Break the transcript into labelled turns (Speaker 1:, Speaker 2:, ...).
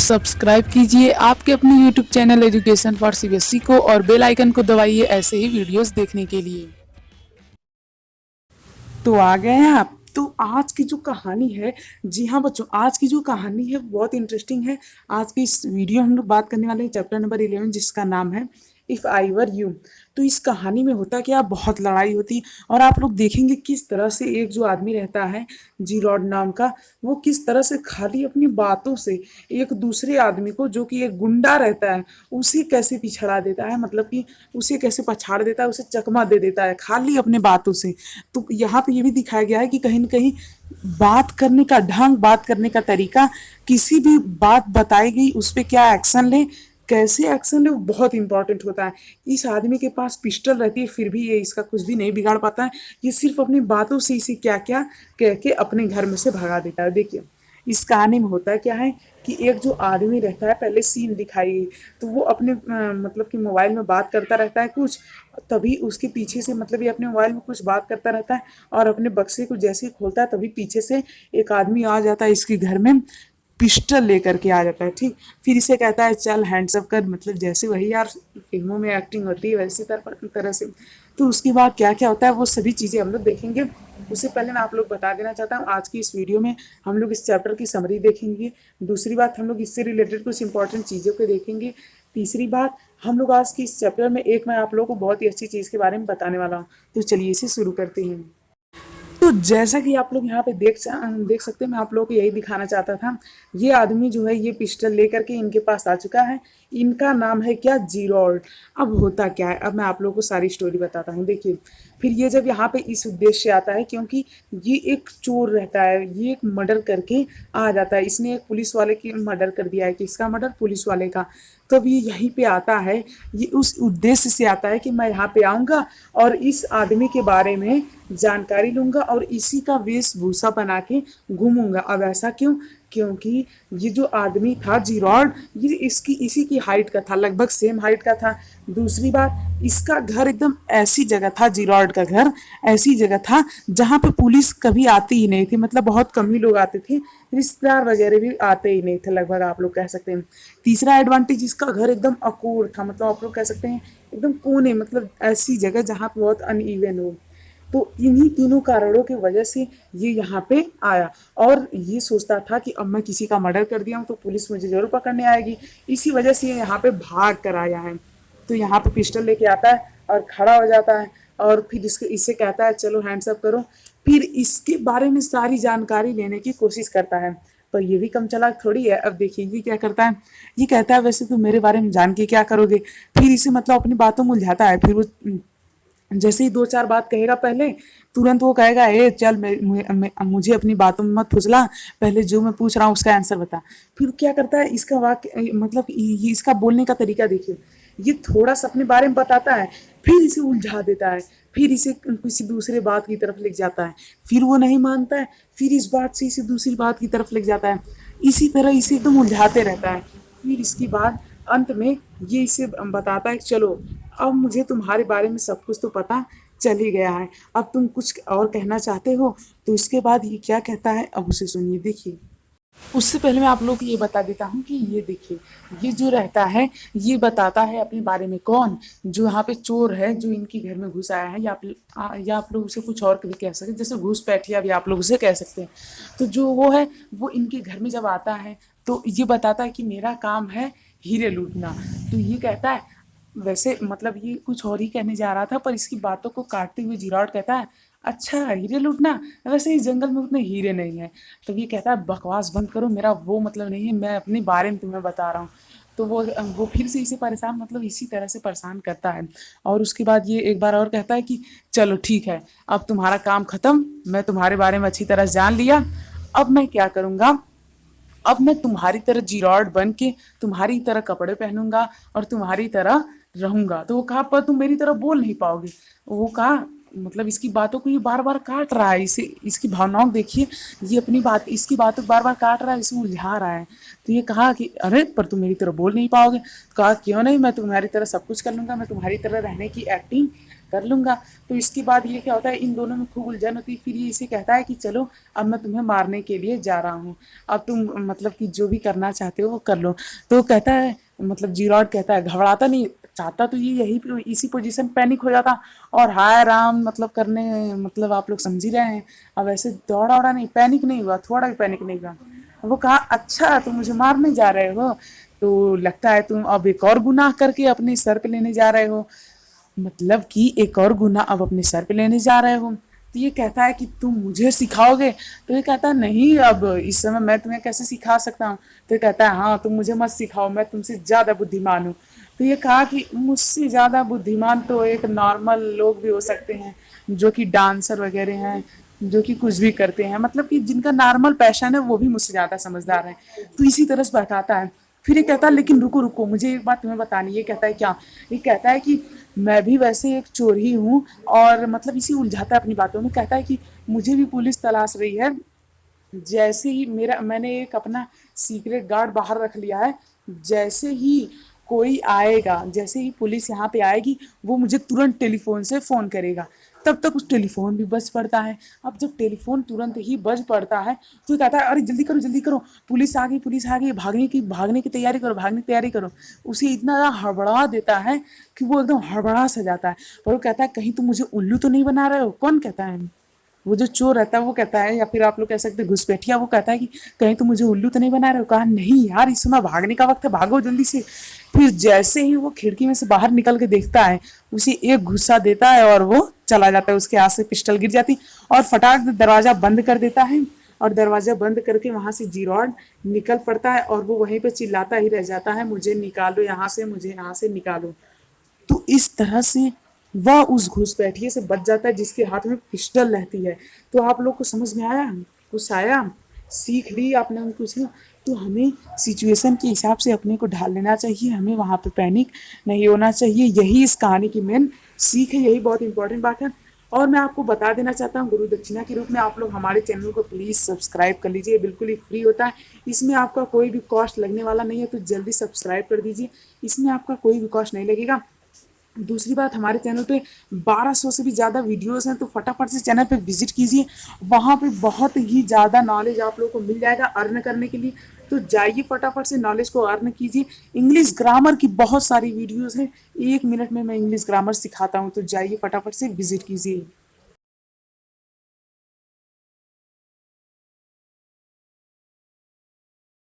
Speaker 1: Subscribe कीजिए आपके अपने YouTube channel education for CBSE को और बेल आइकन को दबाइए ऐसे ही वीडियोस देखने के लिए।
Speaker 2: तो आ गए हैं आप। तो आज की जो कहानी है, जी हाँ बच्चों, आज की जो कहानी है बहुत इंटरेस्टिंग है। आज की इस वीडियो हम लोग बात करने वाले हैं चैप्टर नंबर 11 जिसका नाम है इफ़ आई वर यू। तो इस कहानी में होता क्या, बहुत लड़ाई होती और आप लोग देखेंगे किस तरह से एक जो आदमी रहता है जीरॉड नाम का, वो किस तरह से खाली अपनी बातों से एक दूसरे आदमी को जो कि एक गुंडा रहता है उसे कैसे पिछड़ा देता है, मतलब कि उसे कैसे पछाड़ देता है, उसे चकमा दे देता है खाली अपने बातों से। तो यहाँ पे ये भी दिखाया गया है कि कहीं ना कहीं बात करने का ढंग, बात करने का तरीका, किसी भी बात बताई गई उस पर क्या एक्शन ले, कैसे एक्शन ले, वो बहुत इंपॉर्टेंट होता है। इस आदमी के पास पिस्टल रहती है फिर भी ये इसका कुछ भी नहीं बिगाड़ पाता है। ये सिर्फ अपनी बातों से इसे क्या क्या कह के अपने घर में से भगा देता है। देखिए इस कहानी में होता क्या है कि एक जो आदमी रहता है, पहले सीन दिखाई गई तो वो अपने मतलब कि मोबाइल में बात करता रहता है कुछ, तभी उसके पीछे से, मतलब ये अपने मोबाइल में कुछ बात करता रहता है और अपने बक्से को जैसे ही खोलता है तभी पीछे से एक आदमी आ जाता है इसके घर में, पिस्टल लेकर के आ जाता है। ठीक, फिर इसे कहता है चल हैंड्स अप कर, मतलब जैसे वही यार फिल्मों में एक्टिंग होती है वैसी तरह से। तो उसके बाद क्या क्या होता है वो सभी चीज़ें हम लोग देखेंगे। उससे पहले मैं आप लोग बता देना चाहता हूँ आज की इस वीडियो में हम लोग इस चैप्टर की समरी देखेंगे। दूसरी बात, हम लोग इससे रिलेटेड कुछ इंपॉर्टेंट चीज़ों को देखेंगे। तीसरी बात, हम लोग आज की इस चैप्टर में एक मैं आप लोगों को बहुत ही अच्छी चीज़ के बारे में बताने वाला हूँ। तो चलिए इसे शुरू करते हैं। तो जैसा कि आप लोग यहाँ पे देख सकते हैं, मैं आप लोगों को यही दिखाना चाहता था। ये आदमी जो है ये पिस्टल लेकर के इनके पास आ चुका है। इनका नाम है क्या, जीरोल्ड। अब होता क्या है, अब मैं आप लोगों को सारी स्टोरी बताता हूँ। देखिए फिर ये जब यहाँ पे इस उद्देश्य से आता है क्योंकि ये एक चोर रहता है, ये एक मर्डर करके आ जाता है। इसने एक पुलिस वाले की मर्डर कर दिया है, किसका मर्डर, पुलिस वाले का। तब ये यहीं पे आता है, ये उस उद्देश्य से आता है कि मैं यहाँ पे आऊँगा और इस आदमी के बारे में जानकारी लूँगा और इसी का वेशभूषा बना के घूमूंगा। अब ऐसा क्यों, क्योंकि ये जो आदमी था जीरॉड, ये इसकी इसी की हाइट का था, लगभग सेम हाइट का था। दूसरी बात, इसका घर एकदम ऐसी जगह था, जीरॉड का घर ऐसी जगह था जहाँ पे पुलिस कभी आती ही नहीं थी, मतलब बहुत कम ही लोग आते थे, रिश्तेदार वगैरह भी आते ही नहीं थे लगभग, आप लोग कह सकते हैं। तीसरा एडवांटेज, इसका घर एकदम अकोर था, मतलब आप लोग कह सकते हैं एकदम कोने, मतलब ऐसी जगह जहाँ पे बहुत अनइवन हो। तो इन्हीं तीनों कारणों की वजह से ये यहाँ पे आया और ये सोचता था कि अब मैं किसी का मर्डर कर दिया हूँ तो पुलिस मुझे जरूर पकड़ने आएगी, इसी वजह से ये यहाँ पे भाग कर आया है। तो यहाँ पे पिस्टल लेके आता है और खड़ा हो जाता है और फिर इससे कहता है चलो हैंड्स अप करो। फिर इसके बारे में सारी जानकारी लेने की कोशिश करता है, पर ये भी कम चालाक थोड़ी है। अब देखिए ये क्या करता है, ये कहता है वैसे तो मेरे बारे में जान के क्या करोगे। फिर इसे मतलब अपनी बातों में उलझाता है। फिर वो जैसे ही दो चार बात कहेगा पहले, तुरंत वो कहेगा ए चल मुझे अपनी बातों में मत फुसला, पहले जो मैं पूछ रहा हूँ उसका आंसर बता। फिर क्या करता है, इसका वाक्य मतलब ये इसका बोलने का तरीका देखिए, ये थोड़ा सा अपने बारे में बताता है फिर इसे उलझा देता है, फिर इसे किसी दूसरे बात की तरफ ले जाता है, फिर वो नहीं मानता है, फिर इस बात से इसे दूसरी बात की तरफ ले जाता है, इसी तरह इसे एकदम उलझाते रहता है। फिर इसके बाद अंत में ये इसे बताता है चलो अब मुझे तुम्हारे बारे में सब कुछ तो पता चल ही गया है, अब तुम कुछ और कहना चाहते हो। तो इसके बाद ये क्या कहता है, अब उसे सुनिए। देखिए उससे पहले मैं आप लोग को ये बता देता हूँ कि ये देखिए ये जो रहता है ये बताता है अपने बारे में, कौन, जो यहाँ पे चोर है जो इनके घर में घुस आया है, या आप लोग उसे कुछ और भी कह सकते हैं, जैसे घुसपैठिया भी आप लोग उसे कह सकते हैं। तो जो वो है वो इनके घर में जब आता है तो ये बताता है कि मेरा काम है हीरे लूटना। तो ये कहता है, वैसे मतलब ये कुछ और ही कहने जा रहा था पर इसकी बातों को काटते हुए जिराट कहता है अच्छा हीरे लूटना, वैसे इस जंगल में उतने हीरे नहीं है। तो ये कहता है बकवास बंद करो, मेरा वो मतलब नहीं है, मैं अपने बारे में तुम्हें बता रहा हूँ। तो वो फिर से इसे परेशान, मतलब इसी तरह से परेशान करता है। और उसके बाद ये एक बार और कहता है कि चलो ठीक है अब तुम्हारा काम खत्म, मैं तुम्हारे बारे में अच्छी तरह जान लिया, अब मैं क्या करूँगा, अब मैं तुम्हारी तरह जिराड बन के तुम्हारी तरह कपड़े पहनूंगा और तुम्हारी तरह रहूंगा। तो वो कहा पर तुम मेरी तरह बोल नहीं पाओगे। वो कहा मतलब इसकी बातों को ये बार बार काट रहा है, इसे इसकी भावनाओं देखिए, ये अपनी बात इसकी बातों को बार बार काट रहा है, इसे उलझा रहा है। तो ये कहा कि अरे पर तुम मेरी तरह बोल नहीं पाओगे। कहा क्यों नहीं, मैं तुम्हारी तरह सब कुछ कर लूंगा, मैं तुम्हारी तरह रहने की एक्टिंग कर लूँगा। तो इसके बाद ये क्या होता है, इन दोनों में खूब उलझन होती है। फिर ये इसे कहता है कि चलो अब मैं तुम्हें मारने के लिए जा रहा हूँ, अब तुम मतलब कि जो भी करना चाहते हो वो कर लो। तो कहता है, मतलब जीरॉड कहता है, घबराता नहीं, चाहता तो ये यही इसी पोजीशन पैनिक हो जाता और हाय राम मतलब करने, मतलब आप लोग समझ ही रहे हैं। अब ऐसे दौड़ा औड़ा नहीं, पैनिक नहीं हुआ, थोड़ा भी पैनिक नहीं हुआ। वो कहा अच्छा तुम मुझे मारने जा रहे हो, तो लगता है तुम अब एक और गुनाह करके अपने सर पे लेने जा रहे हो, मतलब कि एक और गुनाह अब अपने सर पे लेने जा रहे हो। तो ये कहता है कि तुम मुझे सिखाओगे, तो ये कहता है नहीं, अब इस समय मैं तुम्हें कैसे सिखा सकता हूँ। तो ये कहता है हाँ तुम मुझे मत सिखाओ, मैं तुमसे ज़्यादा बुद्धिमान हूँ। तो ये कहा कि मुझसे ज़्यादा बुद्धिमान तो एक नॉर्मल लोग भी हो सकते हैं, जो कि डांसर वगैरह हैं, जो कि कुछ भी करते हैं, मतलब कि जिनका नॉर्मल पैशन है वो भी मुझसे ज़्यादा समझदार हैं। तो इसी तरह से बताता है। फिर ये कहता है लेकिन रुको रुको, मुझे एक बात तुम्हें बतानी है। ये कहता है क्या? ये कहता है कि मैं भी वैसे एक चोर ही हूँ, और मतलब इसी उलझाता है अपनी बातों में। कहता है कि मुझे भी पुलिस तलाश रही है, जैसे ही मैंने एक अपना सीक्रेट गार्ड बाहर रख लिया है, जैसे ही कोई आएगा, जैसे ही पुलिस यहाँ पे आएगी, वो मुझे तुरंत टेलीफोन से फ़ोन करेगा। तब तक उस टेलीफोन भी बज पड़ता है। अब जब टेलीफोन तुरंत ही बज पड़ता है तो ये कहता है अरे जल्दी करो, पुलिस आ गई, भागने की तैयारी करो, भागने की तैयारी करो। उसे इतना ज़्यादा हड़बड़ा देता है कि वो एकदम हड़बड़ा सा जाता है। और वो कहता है कहीं तुम मुझे उल्लू तो नहीं बना रहे हो? कौन कहता है? वो जो चोर रहता है वो कहता है, या फिर आप लोग कह सकते हैं घुसपैठिया, वो कहता है कि कहीं तो मुझे उल्लू तो नहीं बना रहे हो? कहा नहीं यार, इस समय भागने का वक्त है, भागो जल्दी से। फिर जैसे ही वो खिड़की में से बाहर निकल के देखता है, उसे एक गुस्सा देता है और वो चला जाता है। उसके हाथ से पिस्टल गिर जाती और फटाक से दरवाजा बंद कर देता है। और दरवाजा बंद करके वहां से जीरॉड निकल पड़ता है और वो वहीं पे चिल्लाता ही रह जाता है, मुझे निकालो यहाँ से, मुझे यहाँ से निकालो। तो इस तरह से वह उस घुसपैठिए से बच जाता है जिसके हाथ में पिस्टल रहती है। तो आप लोग को समझ में आया, कुछ आया, सीख ली आपने कुछ? तो हमें सिचुएशन के हिसाब से अपने को ढाल लेना चाहिए, हमें वहाँ पे पैनिक नहीं होना चाहिए। यही इस कहानी की मेन सीख है, यही बहुत इंपॉर्टेंट बात है। और मैं आपको बता देना चाहता हूँ, गुरु दक्षिणा के रूप में आप लोग हमारे चैनल को प्लीज़ सब्सक्राइब कर लीजिए, बिल्कुल ही फ्री होता है। इसमें आपका कोई भी कॉस्ट लगने वाला नहीं है, तो जल्दी सब्सक्राइब कर दीजिए, इसमें आपका कोई भी कॉस्ट नहीं लगेगा। दूसरी बात, हमारे चैनल पे 1200 से भी ज़्यादा वीडियोस हैं, तो फटाफट से चैनल पे विजिट कीजिए। वहाँ पे बहुत ही ज़्यादा नॉलेज आप लोगों को मिल जाएगा अर्न करने के लिए। तो जाइए फटाफट से नॉलेज को अर्न कीजिए। इंग्लिश ग्रामर की बहुत सारी वीडियोस हैं, 1 मिनट में मैं इंग्लिश ग्रामर सिखाता हूँ, तो जाइए फटाफट से विजिट कीजिए।